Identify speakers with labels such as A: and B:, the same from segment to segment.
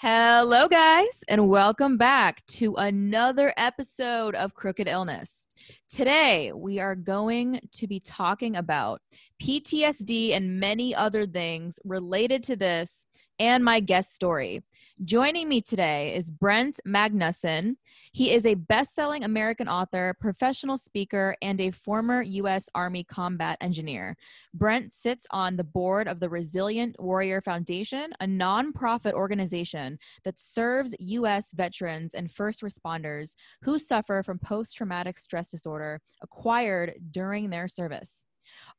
A: Hello, guys, and welcome back to another episode of Crooked Illness. Today, we are going to be talking about PTSD and many other things related to this and my guest story. Joining me today is Brent Magnussen. He is a best-selling American author, professional speaker, and a former U.S Army Combat Engineer. Brent sits on the board of the Resilient Warrior Foundation, a nonprofit organization that serves U.S. veterans and first responders who suffer from post-traumatic stress disorder acquired during their service.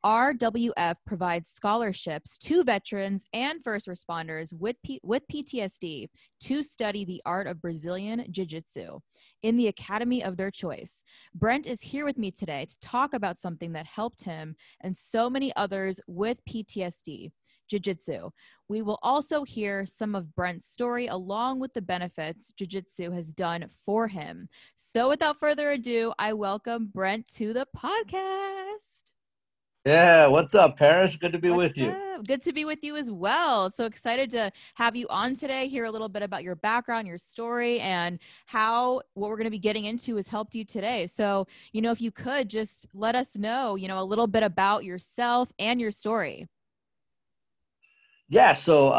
A: RWF provides scholarships to veterans and first responders with PTSD to study the art of Brazilian Jiu Jitsu in the academy of their choice. Brent is here with me today to talk about something that helped him and so many others with PTSD. Jiu-Jitsu. We will also hear some of Brent's story along with the benefits Jiu-Jitsu has done for him. So without further ado, I welcome Brent to the podcast.
B: Yeah, what's up, Paris? Good to be
A: What's
B: with you.
A: up? Good to be with you as well. So excited to have you on today, hear a little bit about your background, your story, and how what we're going to be getting into has helped you today. So, if you could just let us know, a little bit about yourself and your story.
B: Yeah, so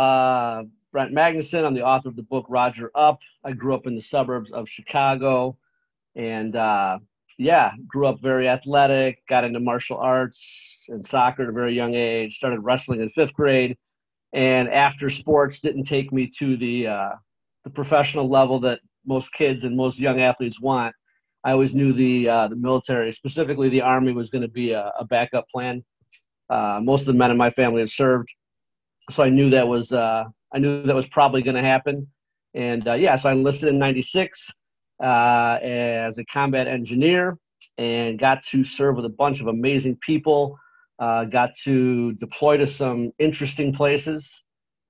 B: Brent Magnussen, I'm the author of the book Roger Up. I grew up in the suburbs of Chicago and grew up very athletic, got into martial arts and soccer at a very young age, started wrestling in fifth grade. And after sports didn't take me to the professional level that most kids and most young athletes want, I always knew the military, specifically the Army, was going to be a backup plan. Most of the men in my family have served. So I knew that was probably going to happen, and so I enlisted in '96 as a combat engineer, and got to serve with a bunch of amazing people. Got to deploy to some interesting places,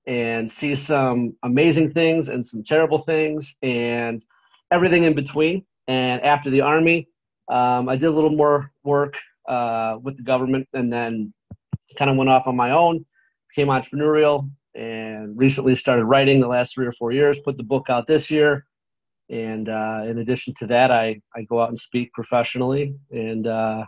B: and see some amazing things and some terrible things, and everything in between. And after the Army, I did a little more work with the government, and then kind of went off on my own. Became entrepreneurial, and recently started writing the last 3 or 4 years, put the book out this year. And in addition to that, I go out and speak professionally. And I'm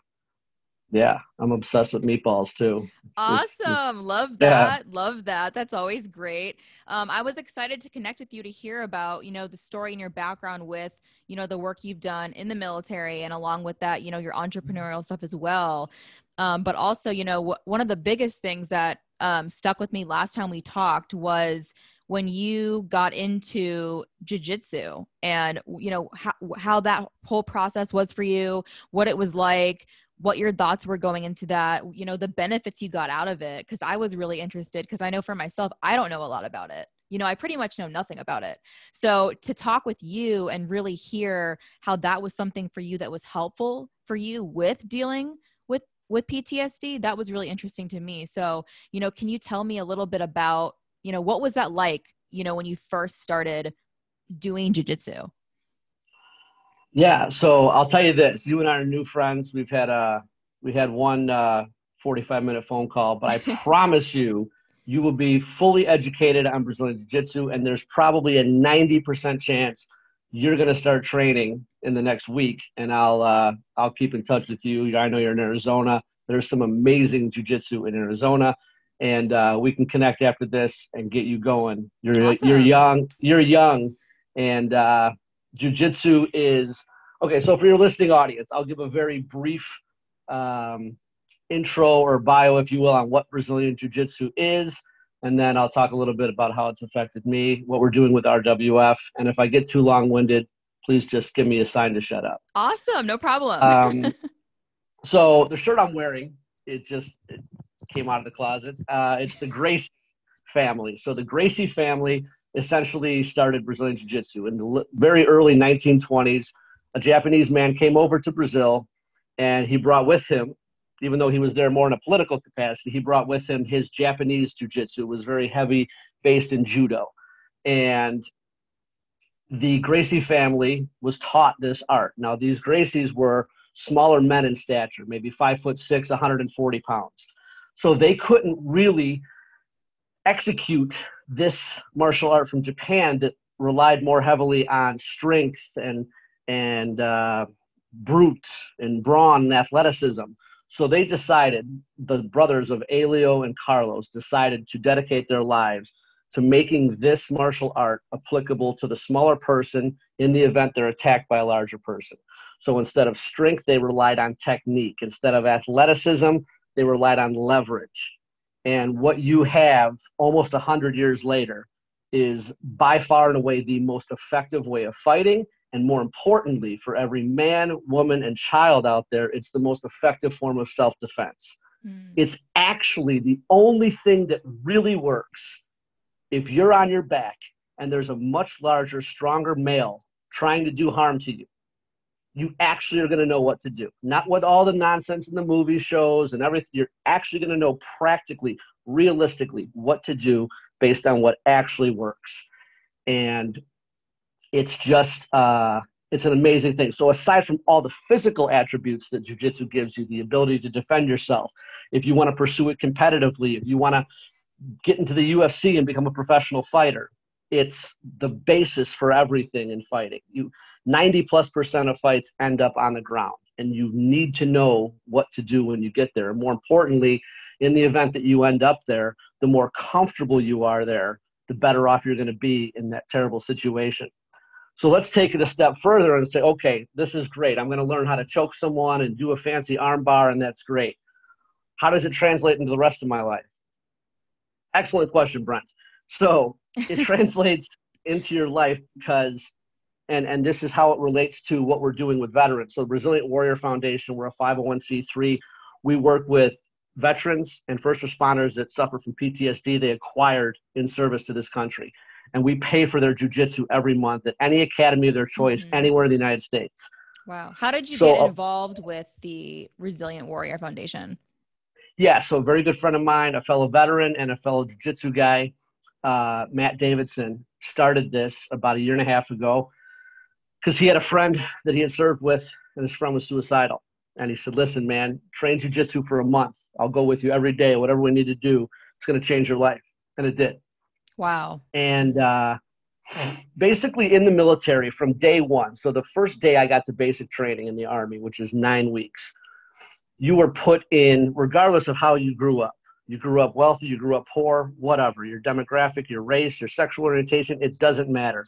B: obsessed with meatballs too.
A: Awesome. Love
B: Yeah.
A: that. Love that. That's always great. I was excited to connect with you to hear about, the story and your background with, the work you've done in the military, and along with that, your entrepreneurial stuff as well. But also, one of the biggest things that stuck with me last time we talked was when you got into jiu-jitsu, and, how that whole process was for you, what it was like, what your thoughts were going into that, the benefits you got out of it. Cause I was really interested, because I know for myself, I don't know a lot about it. I pretty much know nothing about it. So to talk with you and really hear how that was something for you that was helpful for you with dealing with PTSD, that was really interesting to me. So, can you tell me a little bit about, what was that like, when you first started doing jiu-jitsu?
B: Yeah. So I'll tell you this: you and I are new friends. We had one 45-minute phone call, but I promise you, you will be fully educated on Brazilian Jiu-Jitsu, and there's probably a 90% chance you're going to start training in the next week. And I'll keep in touch with you. I know you're in Arizona. There's some amazing jiu-jitsu in Arizona, and we can connect after this and get you going. You're
A: Awesome.
B: young, and jiu-jitsu is okay. So for your listening audience, I'll give a very brief intro or bio, if you will, on what Brazilian Jiu-Jitsu is, and then I'll talk a little bit about how it's affected me, what we're doing with RWF, and if I get too long-winded, please just give me a sign to shut up.
A: Awesome. No problem.
B: So the shirt I'm wearing, it came out of the closet. It's the Gracie family. So the Gracie family essentially started Brazilian Jiu-Jitsu in the very early 1920s. A Japanese man came over to Brazil, and he brought with him, even though he was there more in a political capacity, he brought with him his Japanese Jiu-Jitsu. It was very heavy, based in judo. And the Gracie family was taught this art. Now, these Gracies were smaller men in stature, maybe 5'6", 140 pounds. So they couldn't really execute this martial art from Japan that relied more heavily on strength and brute and brawn and athleticism. So they decided, the brothers of Elio and Carlos decided to dedicate their lives to making this martial art applicable to the smaller person in the event they're attacked by a larger person. So instead of strength, they relied on technique. Instead of athleticism, they relied on leverage. And what you have almost 100 years later is by far and away the most effective way of fighting. And more importantly, for every man, woman, and child out there, it's the most effective form of self-defense. It's actually the only thing that really works. If you're on your back and there's a much larger, stronger male trying to do harm to you, you actually are going to know what to do. Not what all the nonsense in the movie shows and everything. You're actually going to know practically, realistically, what to do based on what actually works. And it's just, it's an amazing thing. So aside from all the physical attributes that jiu-jitsu gives you, the ability to defend yourself, if you want to pursue it competitively, if you want to get into the UFC and become a professional fighter, it's the basis for everything in fighting. 90+% of fights end up on the ground, and you need to know what to do when you get there. And more importantly, in the event that you end up there, the more comfortable you are there, the better off you're going to be in that terrible situation. So let's take it a step further and say, okay, this is great. I'm going to learn how to choke someone and do a fancy arm bar, and that's great. How does it translate into the rest of my life? Excellent question, Brent. So it translates into your life because, and this is how it relates to what we're doing with veterans. So the Brazilian Warrior Foundation, we're a 501c3. We work with veterans and first responders that suffer from PTSD they acquired in service to this country. And we pay for their jiu-jitsu every month at any academy of their choice, anywhere in the United States.
A: Wow. How did you get involved with the Resilient Warrior Foundation?
B: Yeah, so a very good friend of mine, a fellow veteran and a fellow jiu-jitsu guy, Matt Davidson, started this about 1.5 years ago because he had a friend that he had served with, and his friend was suicidal. And he said, listen, man, train jiu-jitsu for a month. I'll go with you every day, whatever we need to do. It's going to change your life. And it did.
A: Wow.
B: And basically in the military from day one, so the first day I got to basic training in the Army, which is 9 weeks, you were put in, regardless of how you grew up. You grew up wealthy, you grew up poor, whatever, your demographic, your race, your sexual orientation, it doesn't matter.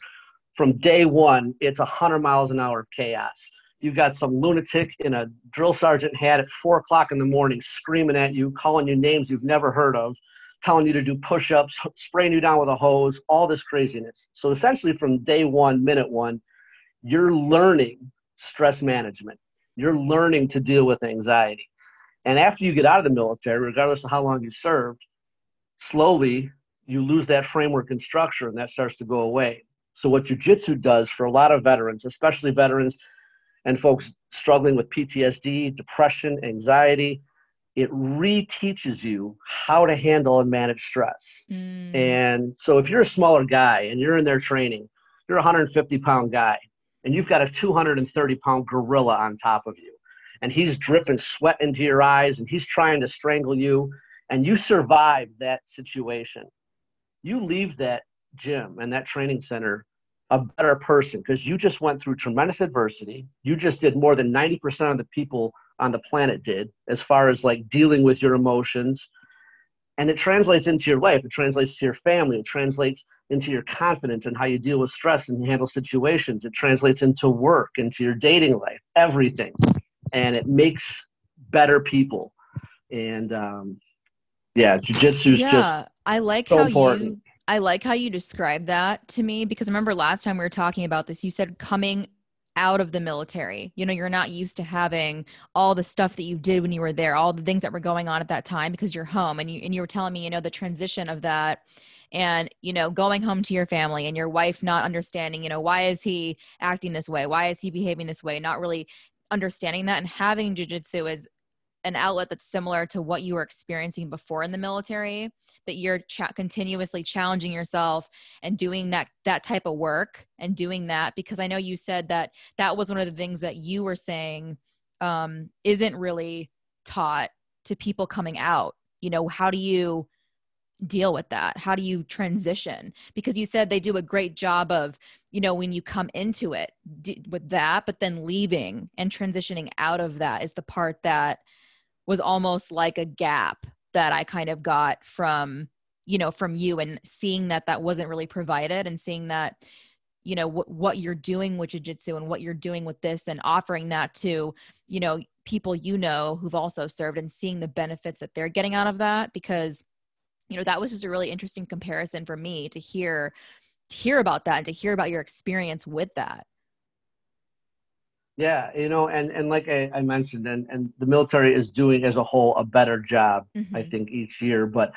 B: From day one, it's 100 miles an hour of chaos. You've got some lunatic in a drill sergeant hat at 4 o'clock in the morning screaming at you, calling you names you've never heard of, telling you to do push-ups, spraying you down with a hose, all this craziness. So essentially from day one, minute one, you're learning stress management. You're learning to deal with anxiety. And after you get out of the military, regardless of how long you served, slowly you lose that framework and structure, and that starts to go away. So what jiu-jitsu does for a lot of veterans, especially veterans and folks struggling with PTSD, depression, anxiety, it reteaches you how to handle and manage stress. And so if you're a smaller guy and you're in there training, you're a 150-pound guy, and you've got a 230-pound gorilla on top of you, and he's dripping sweat into your eyes, and he's trying to strangle you, and you survive that situation, you leave that gym and that training center a better person because you just went through tremendous adversity. You just did more than 90% of the people on the planet did, as far as like dealing with your emotions. And it translates into your life. It translates to your family. It translates into your confidence and how you deal with stress and handle situations. It translates into work, into your dating life, everything. And it makes better people. And yeah, jiu-jitsu is just
A: I like
B: so
A: how
B: important.
A: I like how you described that to me, because I remember last time we were talking about this, you said coming out of the military, you know, you're not used to having all the stuff that you did when you were there, all the things that were going on at that time because you're home, and you were telling me, you know, the transition of that, and, you know, going home to your family and your wife not understanding, you know, why is he acting this way? Why is he behaving this way? Not really understanding that, and having jiu-jitsu as an outlet that's similar to what you were experiencing before in the military, that you're continuously challenging yourself and doing that type of work and doing that, because I know you said that that was one of the things that you were saying isn't really taught to people coming out. You know, how do you deal with that? How do you transition? Because you said they do a great job of, when you come into it with that, but then leaving and transitioning out of that is the part that was almost like a gap that I kind of got from you, and seeing that wasn't really provided, and seeing that, what you're doing with jiu-jitsu and what you're doing with this, and offering that to, people, who've also served, and seeing the benefits that they're getting out of that. Because, that was just a really interesting comparison for me to hear about that, and to hear about your experience with that.
B: Yeah, and like I mentioned, and the military is doing as a whole a better job, I
A: Mm-hmm.
B: think, each year. But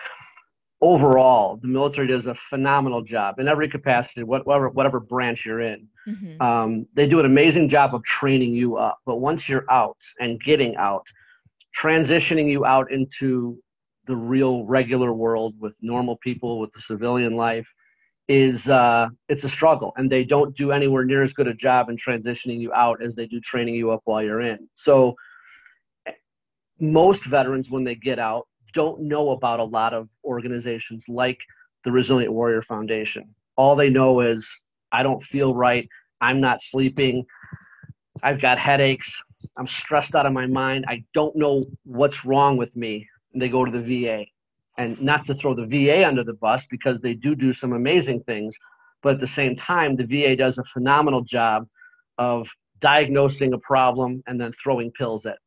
B: overall, the military does a phenomenal job in every capacity, whatever branch you're in.
A: Mm-hmm.
B: They do an amazing job of training you up. But once you're out and getting out, transitioning you out into the real regular world with normal people, with the civilian life, is it's a struggle, and they don't do anywhere near as good a job in transitioning you out as they do training you up while you're in. So most veterans, when they get out, don't know about a lot of organizations like the Resilient Warrior Foundation. All they know is, I don't feel right, I'm not sleeping, I've got headaches, I'm stressed out of my mind, I don't know what's wrong with me. And they go to the VA. And not to throw the VA under the bus, because they do some amazing things, but at the same time, the VA does a phenomenal job of diagnosing a problem and then throwing pills at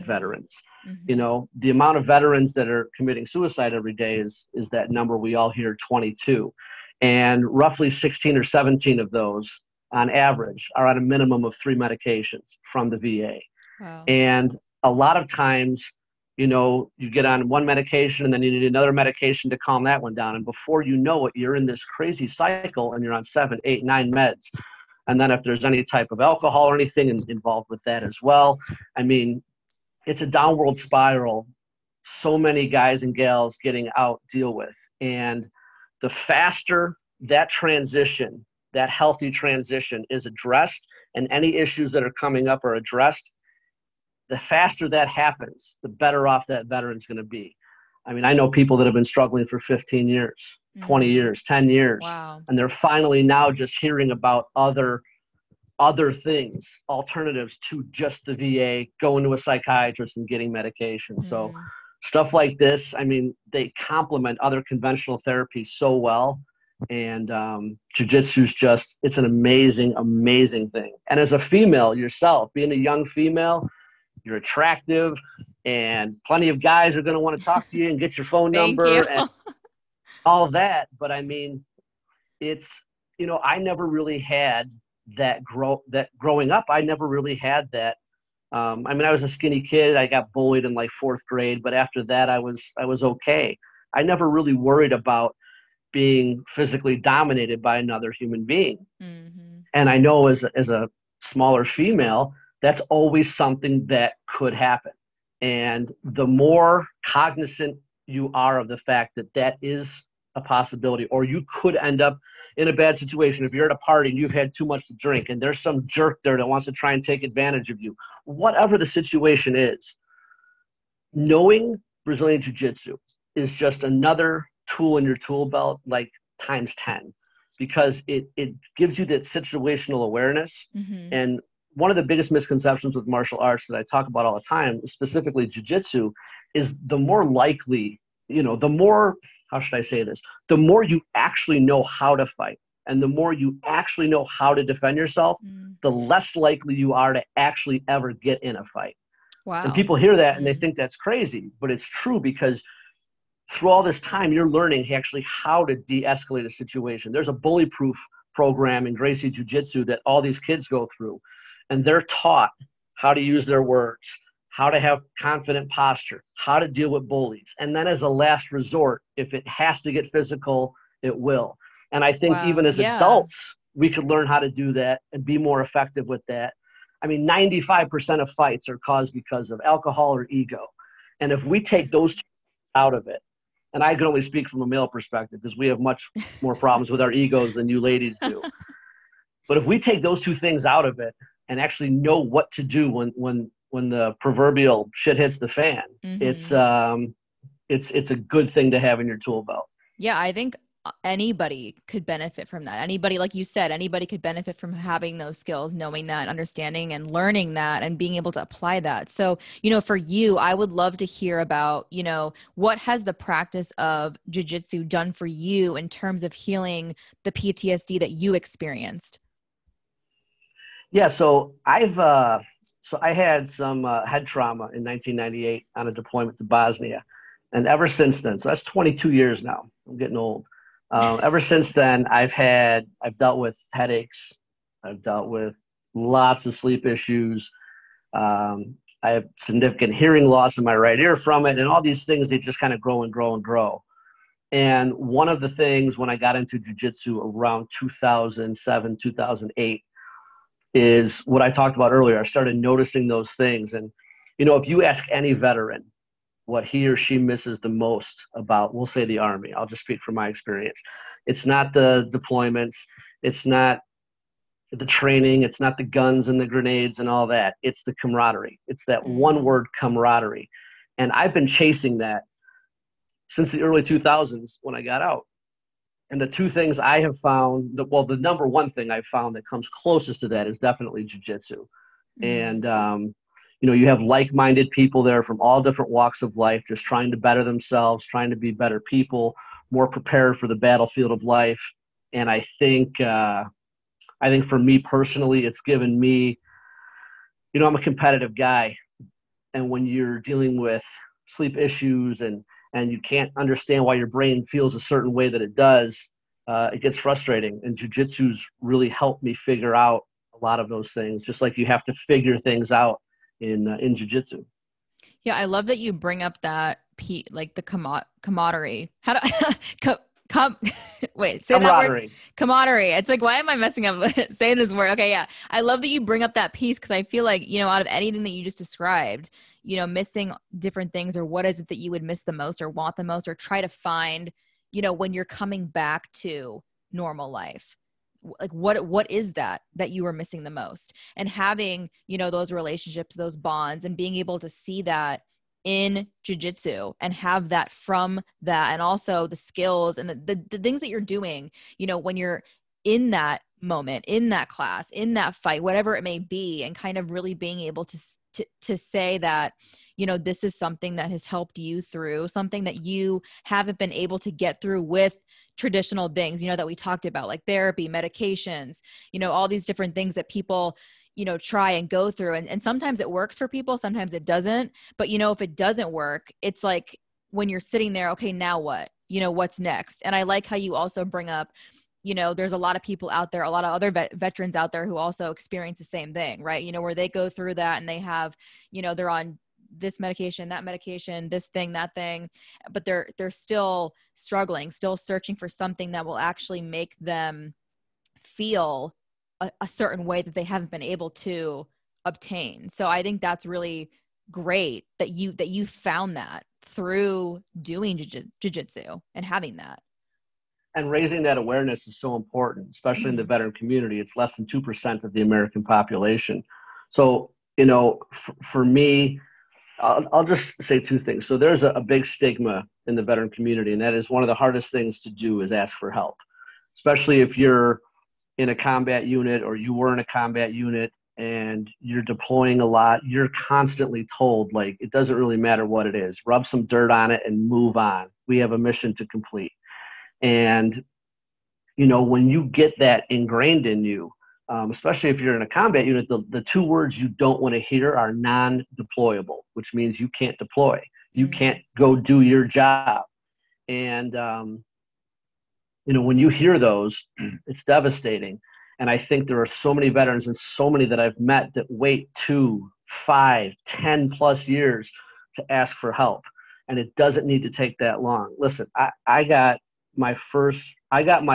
B: veterans.
A: Mm-hmm.
B: The amount of veterans that are committing suicide every day is that number we all hear, 22. And roughly 16 or 17 of those, on average, are on a minimum of 3 medications from the VA.
A: Wow.
B: And a lot of times, you get on one medication and then you need another medication to calm that one down. And before you know it, you're in this crazy cycle and you're on 7, 8, 9 meds. And then if there's any type of alcohol or anything involved with that as well, I mean, it's a downward spiral so many guys and gals getting out deal with. And the faster that transition, that healthy transition, is addressed, and any issues that are coming up are addressed, the faster that happens, the better off that veteran's going to be. I mean, I know people that have been struggling for 15 years, 20
A: Mm.
B: years, 10 years,
A: Wow.
B: and they're finally now just hearing about other things, alternatives to just the VA, going to a psychiatrist and getting medication. So
A: Mm.
B: stuff like this, I mean, they complement other conventional therapies so well. And jiu-jitsu's just, it's an amazing, amazing thing. And as a female yourself, being a young female, you're attractive, and plenty of guys are going to want to talk to you and get your phone
A: Thank you.
B: number and all that. But I mean, it's, I never really had that growing up. I never really had that. I mean, I was a skinny kid. I got bullied in like 4th grade, but after that, I was okay. I never really worried about being physically dominated by another human being.
A: Mm-hmm.
B: And I know as a smaller female, that's always something that could happen. And the more cognizant you are of the fact that that is a possibility, or you could end up in a bad situation. If you're at a party and you've had too much to drink and there's some jerk there that wants to try and take advantage of you, whatever the situation is, knowing Brazilian Jiu Jitsu is just another tool in your tool belt, like times 10, because it gives you that situational awareness.
A: Mm-hmm.
B: And one of the biggest misconceptions with martial arts that I talk about all the time, specifically jiu-jitsu, is the more likely, the more, how should I say this? The more you actually know how to fight, and the more you actually know how to defend yourself, the less likely you are to actually ever get in a fight.
A: Wow.
B: And people hear that and they think that's crazy, but it's true, because through all this time, you're learning actually how to de-escalate a situation. There's a bully-proof program in Gracie Jiu-Jitsu that all these kids go through, and they're taught how to use their words, how to have confident posture, how to deal with bullies. And then as a last resort, if it has to get physical, it will. And I think
A: Wow.
B: even as
A: Yeah.
B: adults, we could learn how to do that and be more effective with that. I mean, 95% of fights are caused because of alcohol or ego. And if we take those two out of it, and I can only speak from a male perspective because we have much more problems with our egos than you ladies do. But if we take those two things out of it and actually know what to do when the proverbial shit hits the fan,
A: Mm-hmm.
B: it's a good thing to have in your tool belt.
A: Yeah, I think anybody could benefit from that. Anybody, like you said, anybody could benefit from having those skills, knowing that, understanding and learning that and being able to apply that. So, for you, I would love to hear about, what has the practice of jiu-jitsu done for you in terms of healing the PTSD that you experienced?
B: Yeah, so I had some head trauma in 1998 on a deployment to Bosnia, and ever since then, so that's 22 years now. I'm getting old. Ever since then, I've dealt with headaches, I've dealt with lots of sleep issues. I have significant hearing loss in my right ear from it, and all these things, they just kind of grow and grow and grow. And one of the things when I got into jiu-jitsu around 2007, 2008 is what I talked about earlier. I started noticing those things. And, if you ask any veteran what he or she misses the most about, we'll say the Army, I'll just speak from my experience. It's not the deployments. It's not the training. It's not the guns and the grenades and all that. It's the camaraderie. It's that one word, camaraderie. And I've been chasing that since the early 2000s when I got out. And the two things I have found, the number one thing I've found that comes closest to that is definitely jiu-jitsu. And, you have like-minded people there from all different walks of life, just trying to better themselves, trying to be better people, more prepared for the battlefield of life. And I think for me personally, it's given me, I'm a competitive guy. And when you're dealing with sleep issues and you can't understand why your brain feels a certain way that it does, it gets frustrating. And jiu-jitsu's really helped me figure out a lot of those things, just like you have to figure things out in jiu-jitsu.
A: Yeah, I love that you bring up that like the camaraderie. How do wait, say that word. Camaraderie. It's like, why am I messing up saying this word? Okay, yeah. I love that you bring up that piece because I feel like, out of anything that you just described, missing different things, or what is it that you would miss the most or want the most or try to find, when you're coming back to normal life. Like what is that you are missing the most? And having, those relationships, those bonds, and being able to see that in jiu-jitsu and have that from that, and also the skills and the things that you're doing, when you're in that moment, in that class, in that fight, whatever it may be, and kind of really being able to say that, this is something that has helped you through something that you haven't been able to get through with traditional things, that we talked about, like therapy, medications, all these different things that people, try and go through. And sometimes it works for people, sometimes it doesn't. But, if it doesn't work, it's like when you're sitting there, okay, now what? What's next? And I like how you also bring up, there's a lot of people out there, a lot of other veterans out there who also experience the same thing, right? Where they go through that and they have, they're on this medication, that medication, this thing, that thing, but they're still struggling, still searching for something that will actually make them feel a certain way that they haven't been able to obtain. So I think that's really great that you found that through doing jiu-jitsu and having that.
B: And raising that awareness is so important, especially in the veteran community. It's less than 2% of the American population. So, for me, I'll just say two things. So there's a big stigma in the veteran community, and that is one of the hardest things to do is ask for help, especially if you're in a combat unit or you were in a combat unit and you're deploying a lot. You're constantly told, like, it doesn't really matter what it is. Rub some dirt on it and move on. We have a mission to complete. And, when you get that ingrained in you, especially if you're in a combat unit, the two words you don't want to hear are non-deployable, which means you can't deploy. You can't go do your job. And, when you hear those, it's devastating. And I think there are so many veterans and so many that I've met that wait 2, 5, 10 plus years to ask for help. And it doesn't need to take that long. Listen, I got my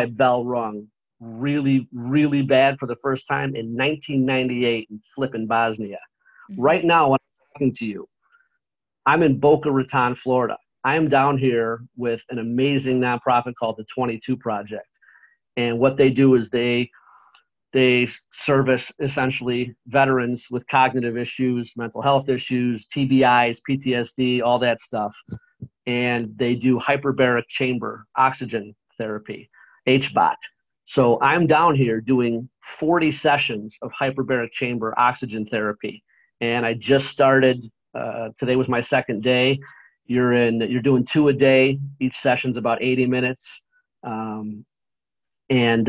B: bell rung really, really bad for the first time in 1998 in flipping Bosnia. Right now, when I'm talking to you, I'm in Boca Raton, Florida. I am down here with an amazing nonprofit called the 22 Project. And what they do is they service essentially veterans with cognitive issues, mental health issues, TBIs, PTSD, all that stuff. and they do hyperbaric chamber oxygen therapy, HBOT. So I'm down here doing 40 sessions of hyperbaric chamber oxygen therapy. And I just started, today was my second day. You're doing 2 a day. Each session's about 80 minutes. And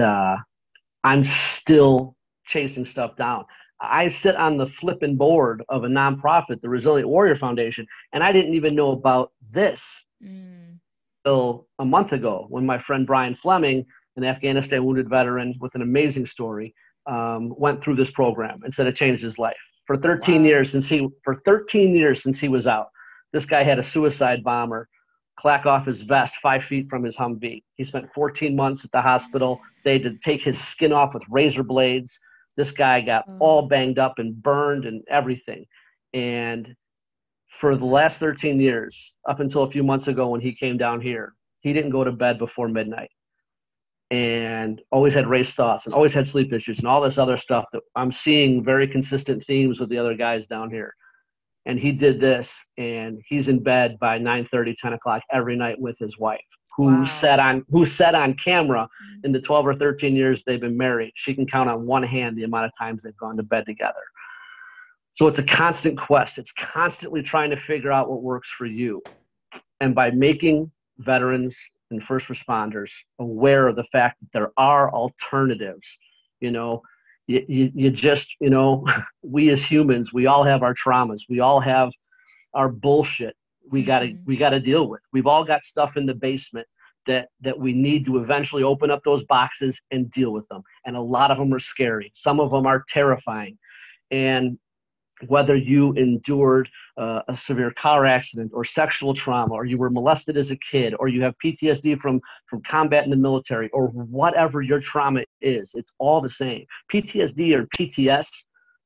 B: I'm still chasing stuff down. I sit on the flipping board of a nonprofit, the Resilient Warrior Foundation, and I didn't even know about this until a month ago when my friend Brian Fleming, an Afghanistan wounded veteran with an amazing story, went through this program and said it changed his life. For 13 years since he was out, this guy had a suicide bomber clack off his vest 5 feet from his Humvee. He spent 14 months at the hospital. They had to take his skin off with razor blades. This guy got all banged up and burned and everything. And for the last 13 years, up until a few months ago when he came down here, he didn't go to bed before midnight, and always had race thoughts and always had sleep issues and all this other stuff that I'm seeing very consistent themes with the other guys down here. And he did this, and he's in bed by 9:30, 10 o'clock every night with his wife, who said on camera in the 12 or 13 years they've been married, she can count on one hand the amount of times they've gone to bed together. So it's a constant quest. It's constantly trying to figure out what works for you. And by making veterans and first responders aware of the fact that there are alternatives, you just, we as humans, we all have our traumas. We all have our bullshit we gotta deal with. We've all got stuff in the basement that we need to eventually open up those boxes and deal with them. And a lot of them are scary. Some of them are terrifying. And whether you endured a severe car accident or sexual trauma, or you were molested as a kid, or you have PTSD from combat in the military, or whatever your trauma is, it's all the same. PTSD or PTS,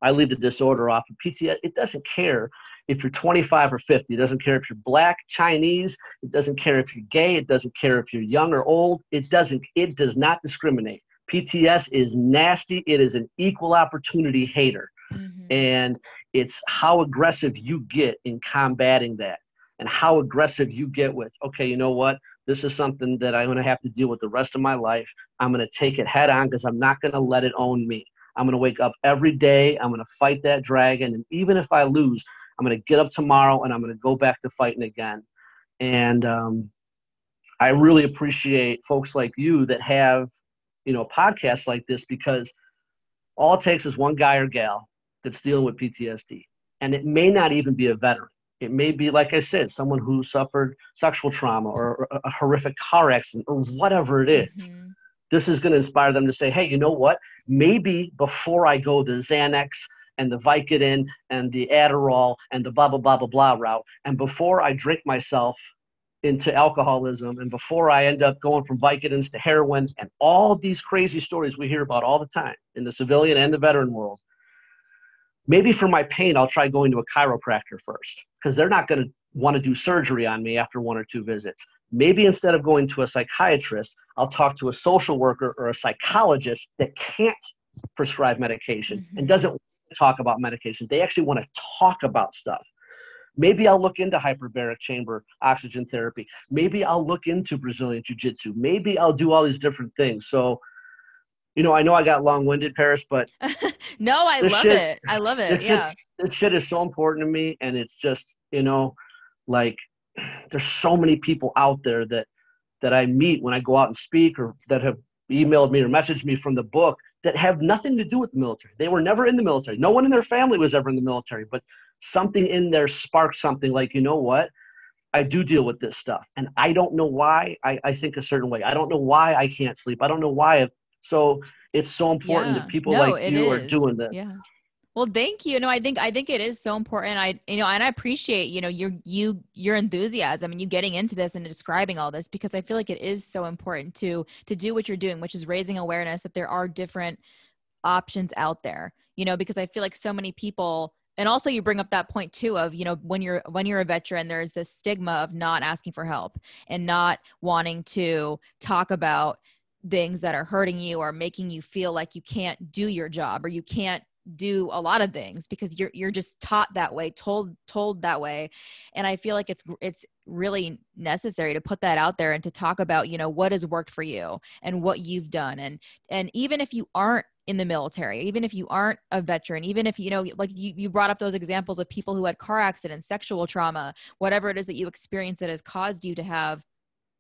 B: I leave the disorder off. PTS, it doesn't care if you're 25 or 50. It doesn't care if you're black, Chinese. It doesn't care if you're gay. It doesn't care if you're young or old. It does not discriminate. PTS is nasty. It is an equal opportunity hater. And it's how aggressive you get in combating that, and how aggressive you get with, okay, you know what? This is something that I'm going to have to deal with the rest of my life. I'm going to take it head on because I'm not going to let it own me. I'm going to wake up every day. I'm going to fight that dragon. And even if I lose, I'm going to get up tomorrow and I'm going to go back to fighting again. And I really appreciate folks like you that have, podcasts like this, because all it takes is one guy or gal that's dealing with PTSD. And it may not even be a veteran. It may be, like I said, someone who suffered sexual trauma or a horrific car accident or whatever it is. This is going to inspire them to say, hey, you know what? Maybe before I go the Xanax and the Vicodin and the Adderall and the blah, blah, blah, blah, blah route, and before I drink myself into alcoholism, and before I end up going from Vicodins to heroin and all these crazy stories we hear about all the time in the civilian and the veteran world, maybe for my pain, I'll try going to a chiropractor first, because they're not going to want to do surgery on me after 1 or 2 visits. Maybe instead of going to a psychiatrist, I'll talk to a social worker or a psychologist that can't prescribe medication and doesn't want to talk about medication. They actually want to talk about stuff. Maybe I'll look into hyperbaric chamber oxygen therapy. Maybe I'll look into Brazilian Jiu Jitsu. Maybe I'll do all these different things. So, I know I got long-winded, Paris, but
A: no, I love it. I love it. Yeah.
B: This shit is so important to me. And it's just, like, there's so many people out there that I meet when I go out and speak, or that have emailed me or messaged me from the book, that have nothing to do with the military. They were never in the military. No one in their family was ever in the military, but something in there sparked something like, you know what? I do deal with this stuff. And I don't know why I think a certain way. I don't know why I can't sleep. I don't know why. So it's so important that people like you are doing this.
A: Yeah. Well, thank you. No, I think it is so important. And I appreciate, your enthusiasm and you getting into this and describing all this, because I feel like it is so important to do what you're doing, which is raising awareness that there are different options out there, because I feel like so many people, and also you bring up that point too of, when you're a veteran, there's this stigma of not asking for help and not wanting to talk about things that are hurting you or making you feel like you can't do your job or you can't do a lot of things because you're just taught that way, told that way. And I feel like it's really necessary to put that out there and to talk about, you know, what has worked for you and what you've done. And even if you aren't in the military, even if you aren't a veteran, even if, you know, like you brought up those examples of people who had car accidents, sexual trauma, whatever it is that you experience that has caused you to have,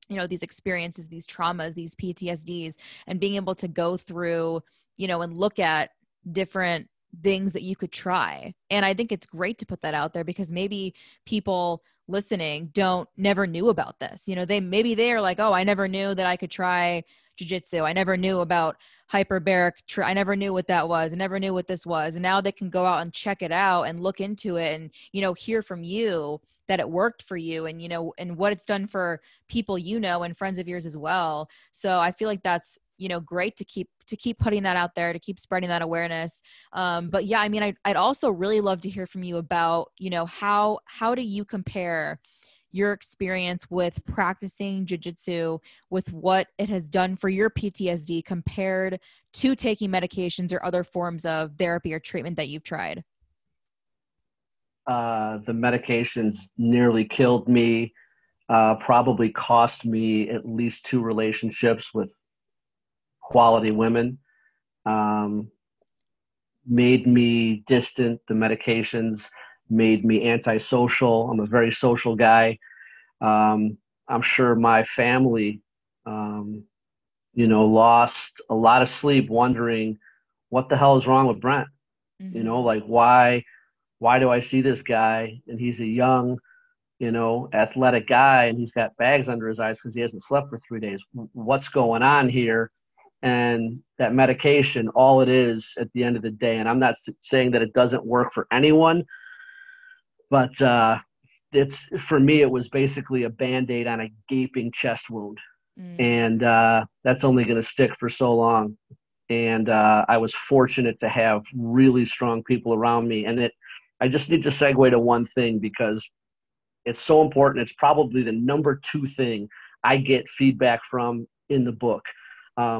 A: you know, these experiences, these traumas, these PTSDs, and being able to go through, you know, and look at different things that you could try. And I think it's great to put that out there because maybe people listening never knew about this. You know, they're like, oh, I never knew that I could try jiu-jitsu. I never knew about hyperbaric. I never knew what that was. I never knew what this was. And now they can go out and check it out and look into it and, you know, hear from you that it worked for you and, you know, and what it's done for people, you know, and friends of yours as well. So I feel like that's, you know, great to keep putting that out there, to keep spreading that awareness. But yeah, I mean, I'd also really love to hear from you about, you know, how do you compare your experience with practicing jiu-jitsu with what it has done for your PTSD compared to taking medications or other forms of therapy or treatment that you've tried?
B: The medications nearly killed me, probably cost me at least 2 relationships with quality women, made me distant. The medications made me antisocial. I'm a very social guy. I'm sure my family, you know, lost a lot of sleep wondering what the hell is wrong with Brent. You know, like why do I see this guy and he's a young, you know, athletic guy and he's got bags under his eyes because he hasn't slept for 3 days. What's going on here? And that medication, all it is at the end of the day, and I'm not saying that it doesn't work for anyone, but it's, for me, it was basically a Band-Aid on a gaping chest wound. And that's only going to stick for so long. And I was fortunate to have really strong people around me. And I just need to segue to one thing because it's so important. It's probably the number 2 thing I get feedback from in the book.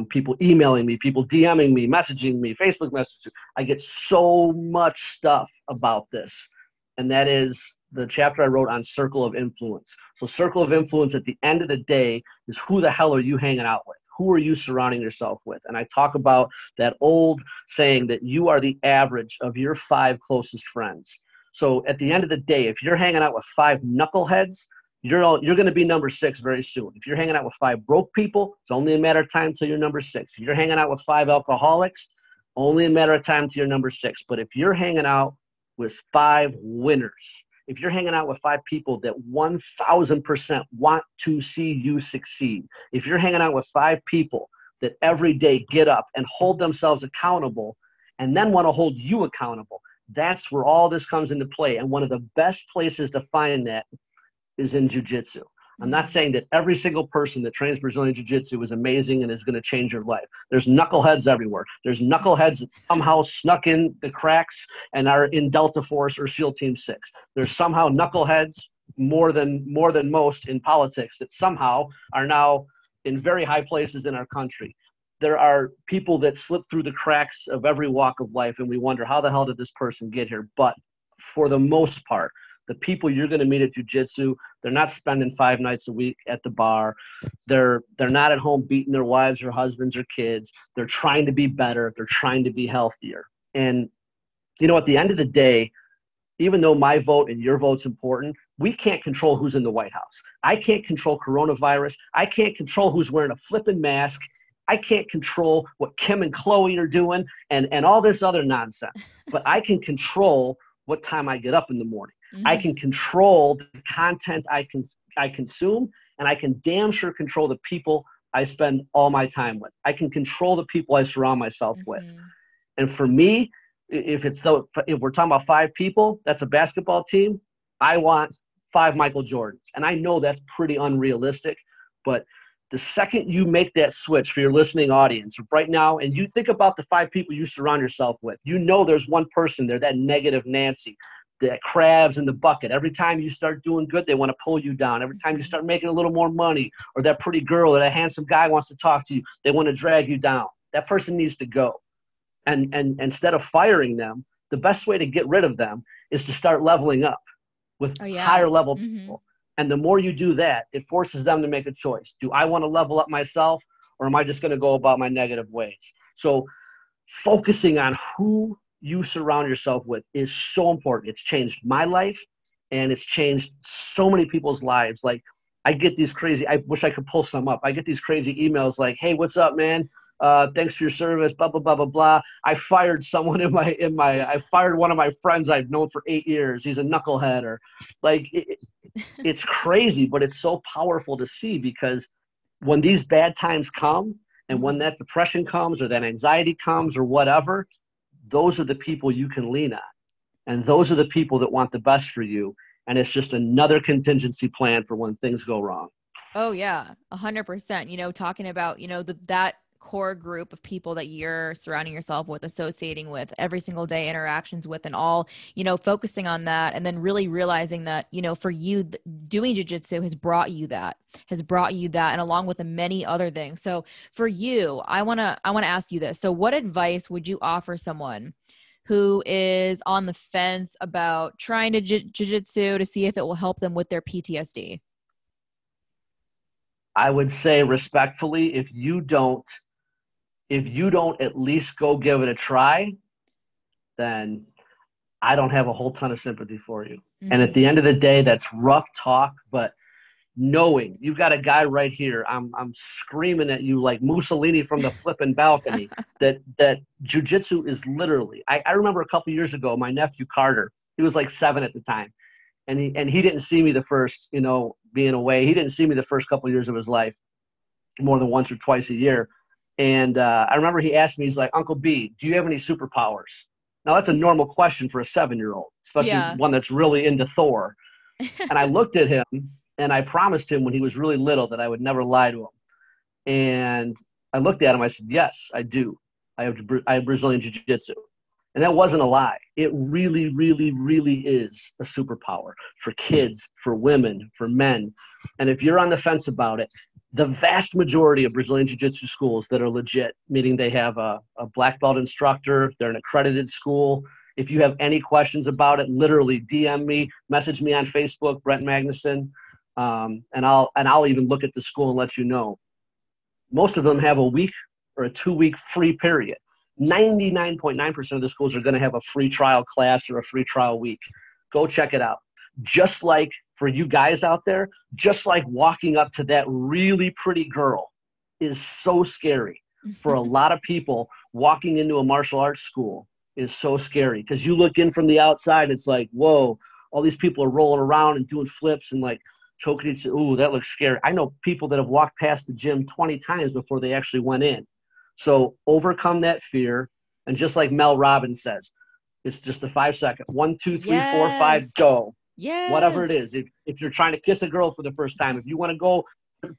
B: People emailing me, people DMing me, messaging me, Facebook messages. I get so much stuff about this. And that is the chapter I wrote on circle of influence. So circle of influence at the end of the day is who the hell are you hanging out with? Who are you surrounding yourself with? And I talk about that old saying that you are the average of your 5 closest friends. So at the end of the day, if you're hanging out with 5 knuckleheads, you're going to be number 6 very soon. If you're hanging out with 5 broke people, it's only a matter of time till you're number 6. If you're hanging out with 5 alcoholics, only a matter of time till you're number 6. But if you're hanging out with 5 winners, if you're hanging out with 5 people that 1,000% want to see you succeed, if you're hanging out with 5 people that every day get up and hold themselves accountable and then want to hold you accountable, that's where all this comes into play. And one of the best places to find that is in jiu-jitsu. I'm not saying that every single person that trains Brazilian Jiu-Jitsu is amazing and is going to change your life. There's knuckleheads everywhere. There's knuckleheads that somehow snuck in the cracks and are in Delta Force or SEAL Team 6. There's somehow knuckleheads more than most in politics that somehow are now in very high places in our country. There are people that slip through the cracks of every walk of life, and we wonder, how the hell did this person get here? But for the most part, the people you're going to meet at jiu-jitsu, they're not spending 5 nights a week at the bar. They're not at home beating their wives or husbands or kids. They're trying to be better. They're trying to be healthier. And, you know, at the end of the day, even though my vote and your vote's important, we can't control who's in the White House. I can't control coronavirus. I can't control who's wearing a flipping mask. I can't control what Kim and Chloe are doing and all this other nonsense. But I can control what time I get up in the morning. I can control the content I consume, and I can damn sure control the people I spend all my time with. I can control the people I surround myself with. And for me, if we're talking about 5 people, that's a basketball team, I want 5 Michael Jordans. And I know that's pretty unrealistic, but the second you make that switch for your listening audience right now, and you think about the 5 people you surround yourself with, you know there's one person there, that negative Nancy, that crabs in the bucket. Every time you start doing good, they want to pull you down. Every time you start making a little more money, or that pretty girl or that handsome guy wants to talk to you, they want to drag you down. That person needs to go. And instead of firing them, the best way to get rid of them is to start leveling up with
A: Oh yeah.
B: higher level
A: Mm-hmm.
B: people. And the more you do that, it forces them to make a choice. Do I want to level up myself, or am I just going to go about my negative ways? So focusing on who you surround yourself with is so important. It's changed my life, and it's changed so many people's lives. Like, I get these crazy, I wish I could pull some up. I get these crazy emails like, hey, what's up, man? Thanks for your service, blah, blah, blah, blah, blah. I fired someone I fired one of my friends I've known for 8 years. He's a knucklehead. Or like, it's crazy, but it's so powerful to see, because when these bad times come, and when that depression comes, or that anxiety comes, or whatever, those are the people you can lean on. And those are the people that want the best for you. And it's just another contingency plan for when things go wrong.
A: Oh yeah, 100%. You know, talking about, you know, that core group of people that you're surrounding yourself with, associating with every single day, interactions with, and all, you know, focusing on that, and then really realizing that, you know, for you, doing jiu-jitsu has brought you that, and along with the many other things. So for you, I want to ask you this. So what advice would you offer someone who is on the fence about trying to jiu-jitsu to see if it will help them with their PTSD?
B: I would say respectfully, if you don't at least go give it a try, then I don't have a whole ton of sympathy for you. And at the end of the day, that's rough talk, but knowing you've got a guy right here, I'm screaming at you like Mussolini from the flipping balcony, that jiu-jitsu is literally, I remember a couple years ago, my nephew Carter, he was like 7 at the time. And he didn't see me the first, you know, being away. He didn't see me the first couple of years of his life, more than once or twice a year. And I remember he asked me, he's like, Uncle B, do you have any superpowers? Now, that's a normal question for a 7-year-old, especially one that's really into Thor. And I looked at him, and I promised him when he was really little that I would never lie to him. And I looked at him, I said, yes, I do. I have Brazilian Jiu Jitsu. And that wasn't a lie. It really, really, really is a superpower for kids, for women, for men. And if you're on the fence about it, the vast majority of Brazilian Jiu-Jitsu schools that are legit, meaning they have a black belt instructor, they're an accredited school. If you have any questions about it, literally DM me, message me on Facebook, Brent Magnussen, and I'll even look at the school and let you know. Most of them have a week or a 2-week free period. 99.9% of the schools are going to have a free trial class or a free trial week. Go check it out. Just like for you guys out there, just like walking up to that really pretty girl is so scary. For a lot of people, walking into a martial arts school is so scary, because you look in from the outside, it's like, whoa, all these people are rolling around and doing flips and like choking each other. Ooh, that looks scary. I know people that have walked past the gym 20 times before they actually went in. So overcome that fear. And just like Mel Robbins says, it's just a 5-second. 1, 2, 3, 4, 5, go. Whatever it is. If you're trying to kiss a girl for the first time, if you want to go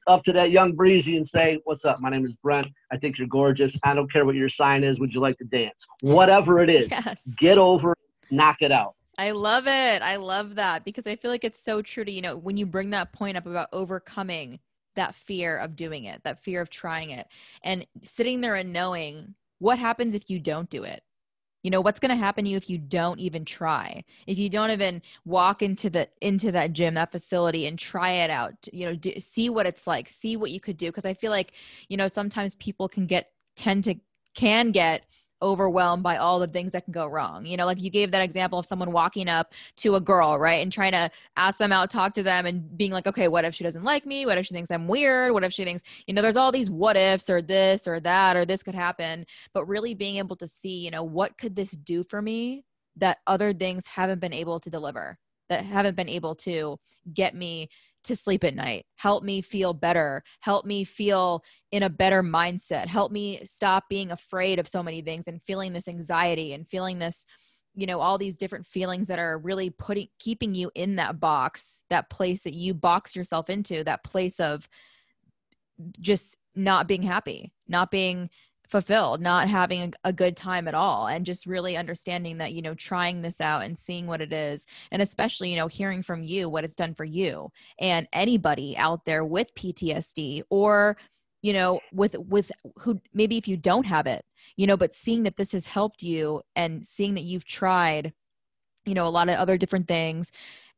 B: up to that young breezy and say, what's up? My name is Brent. I think you're gorgeous. I don't care what your sign is. Would you like to dance? Whatever it is, get over it, knock it out.
A: I love it. I love that, because I feel like it's so true to, you know, when you bring that point up about overcoming that fear of doing it, that fear of trying it, and sitting there and knowing what happens if you don't do it. You know, what's going to happen to you if you don't even try, if you don't even walk into that gym, that facility, and try it out, you know, see what it's like, see what you could do. Cause I feel like, you know, sometimes people can get overwhelmed by all the things that can go wrong. You know, like you gave that example of someone walking up to a girl, right? And trying to ask them out, talk to them, and being like, okay, what if she doesn't like me? What if she thinks I'm weird? What if she thinks, you know, there's all these what ifs, or this or that, or this could happen. But really being able to see, you know, what could this do for me that other things haven't been able to deliver, that haven't been able to get me to sleep at night, help me feel better, help me feel in a better mindset, help me stop being afraid of so many things and feeling this anxiety and feeling this, you know, all these different feelings that are really keeping you in that box, that place that you box yourself into, that place of just not being happy, not being fulfilled, not having a good time at all. And just really understanding that, you know, trying this out and seeing what it is. And especially, you know, hearing from you what it's done for you, and anybody out there with PTSD, or, you know, with who, maybe if you don't have it, but seeing that this has helped you and seeing that you've tried, a lot of other different things.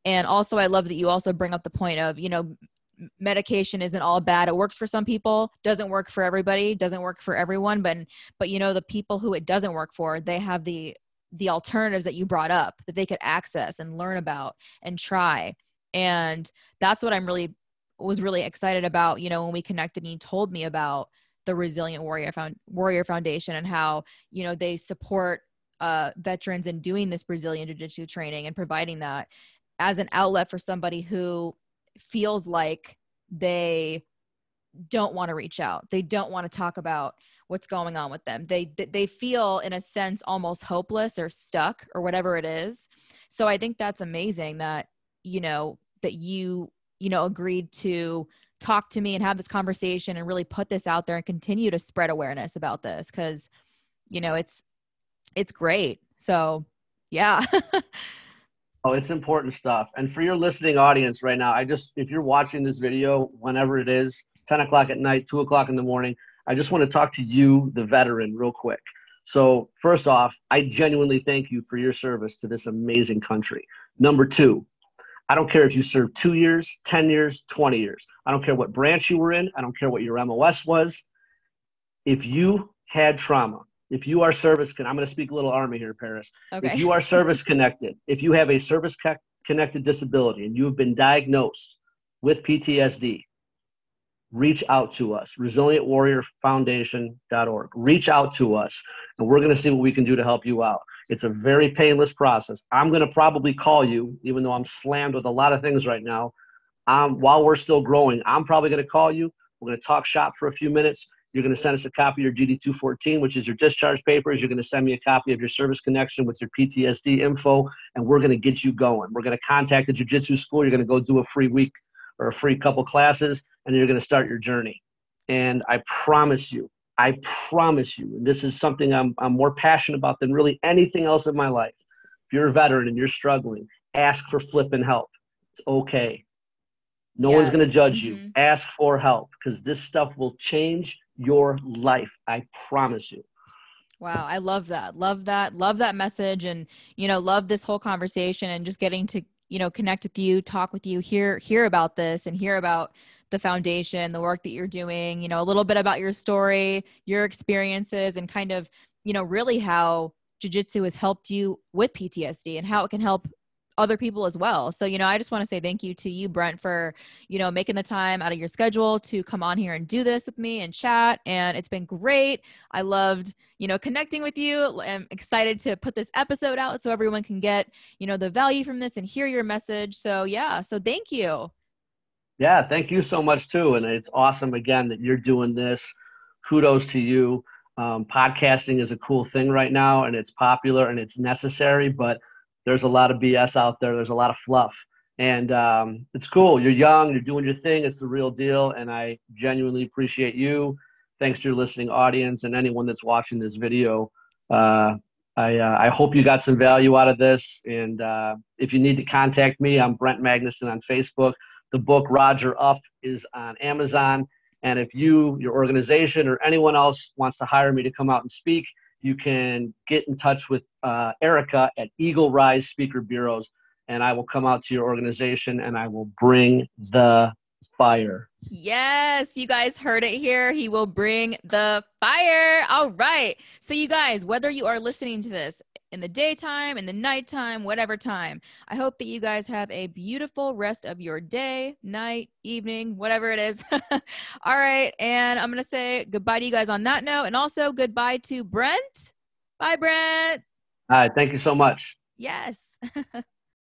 A: And also, I love that you also bring up the point of, medication isn't all bad. It works for some people, doesn't work for everybody, doesn't work for everyone. But the people who it doesn't work for, they have the alternatives that you brought up that they could access and learn about and try. And that's what was really excited about, when we connected and you told me about the Resilient Warrior Foundation and how, they support veterans in doing this Brazilian Jiu Jitsu training and providing that as an outlet for somebody who feels like they don't want to reach out. They don't want to talk about what's going on with them. They feel, in a sense, almost hopeless or stuck or whatever it is. So I think that's amazing that, that you agreed to talk to me and have this conversation and really put this out there and continue to spread awareness about this. 'Cause, it's great. So yeah.
B: Oh, it's important stuff. And for your listening audience right now, if you're watching this video, whenever it is, 10 o'clock at night, 2 o'clock in the morning, I just want to talk to you, the veteran, real quick. So first off, I genuinely thank you for your service to this amazing country. Number two, I don't care if you served 2 years, 10 years, 20 years. I don't care what branch you were in. I don't care what your MOS was. If you had trauma, if you are I'm going to speak a little Army here, Paris.
A: Okay.
B: If you are service connected, if you have a service connected disability and you have been diagnosed with PTSD, reach out to us, resilientwarriorfoundation.org. Reach out to us, and we're going to see what we can do to help you out. It's a very painless process. I'm going to probably call you, even though I'm slammed with a lot of things right now. While we're still growing, I'm probably going to call you. We're going to talk shop for a few minutes. You're going to send us a copy of your GD-214, which is your discharge papers. You're going to send me a copy of your service connection with your PTSD info, and we're going to get you going. We're going to contact the jiu-jitsu school. You're going to go do a free week or a free couple classes, and you're going to start your journey. And I promise you, and this is something I'm more passionate about than really anything else in my life. If you're a veteran and you're struggling, ask for flipping help. It's okay. No one's going to judge you. Ask for help, because this stuff will change your life. I promise you.
A: Wow. I love that. Love that. Love that message. And, love this whole conversation and just getting to, connect with you, talk with you, hear about this and hear about the foundation, the work that you're doing, a little bit about your story, your experiences, and kind of, really how jiu-jitsu has helped you with PTSD and how it can help other people as well. So, I just want to say thank you to you, Brent, for, making the time out of your schedule to come on here and do this with me and chat. And it's been great. I loved, connecting with you. I'm excited to put this episode out so everyone can get, the value from this and hear your message. So yeah. So thank you.
B: Yeah. Thank you so much too. And it's awesome again that you're doing this. Kudos to you. Podcasting is a cool thing right now, and it's popular and it's necessary, but there's a lot of BS out there. There's a lot of fluff, and it's cool. You're young, you're doing your thing. It's the real deal, and I genuinely appreciate you. Thanks to your listening audience and anyone that's watching this video. I hope you got some value out of this, and if you need to contact me, I'm Brent Magnussen on Facebook. The book Roger Up is on Amazon, and if you, your organization, or anyone else wants to hire me to come out and speak, you can get in touch with Erica at Eagle Rise Speaker Bureaus, and I will come out to your organization and I will bring the fire.
A: Yes, you guys heard it here. He will bring the fire. All right. So you guys, whether you are listening to this in the daytime, in the nighttime, whatever time, I hope that you guys have a beautiful rest of your day, night, evening, whatever it is. All right. And I'm going to say goodbye to you guys on that note. And also goodbye to Brent. Bye, Brent.
B: All right. Thank you so much.
A: Yes.